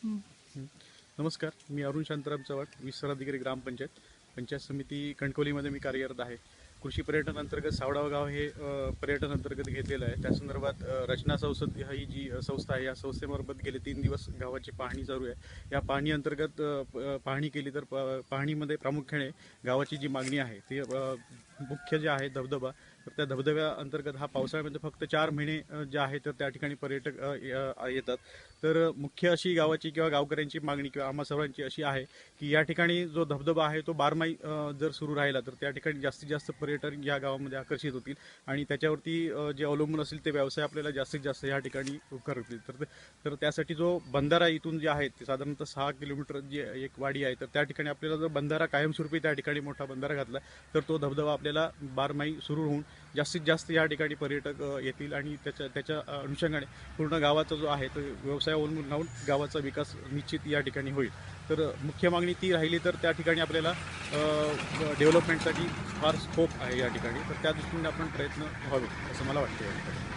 हं. हं. नमस्कार, मी अरुण शांताराम चव्हाण, विस्ताराधिकारी ग्रामपंचायत, पंचायत समिती कणकवलीमध्ये मी कार्यरत आहे. कृषी पर्यटन अंतर्गत सावडाव गाव हे पर्यटन अंतर्गत घेतलेलं आहे. त्या संदर्भात रचना संसद ही जी संस्था आहे, या संस्थेमार्फत गेले 3 दिवस गावाची पाहणी चालू आहे. या पाहणी अंतर्गत पाहणी केली तर पाहणीमध्ये प्रामुख्याने गावाची जी मागणी आहे ती मुख्य जे आहे धबधबा, तर त्या धबधब्या अंतर्गत हा पावसाळ्यामध्ये फक्त 4 महिने जे आहे तर त्या ठिकाणी पर्यटक येतात. तर मुख्य अशी गावाची किंवा गावकऱ्यांची मागणी किंवा आम्हा सर्वांची अशी आहे की या ठिकाणी जो धबधबा आहे तो बारमाही जर सुरू राहिला तर त्या ठिकाणी जास्तीत जास्त पर्यटक या गावामध्ये आकर्षित होतील आणि त्याच्यावरती जे अवलंबून असेल ते व्यवसाय आपल्याला जास्तीत जास्त या ठिकाणी करतील. तर त्यासाठी जो बंधारा इथून जे आहे ते साधारणतः 6 किलोमीटर जी एक वाडी आहे, तर त्या ठिकाणी आपल्याला जर बंधारा कायमस्वरूपी त्या ठिकाणी मोठा बंधारा घातला तर तो धबधबा आपल्याला बारमाही सुरू होऊन जास्तीत जास्त या ठिकाणी पर्यटक येतील आणि त्याच्या अनुषंगाने पूर्ण गावाचा जो आहे तो व्यवसाय अवलंबून राहून गावाचा विकास निश्चित या ठिकाणी होईल. तर मुख्य मागणी ती राहिली तर त्या ठिकाणी आपल्याला डेव्हलपमेंटसाठी फार स्कोप आहे या ठिकाणी, तर त्या दृष्टीने आपण प्रयत्न व्हावे असं मला वाटते या ठिकाणी.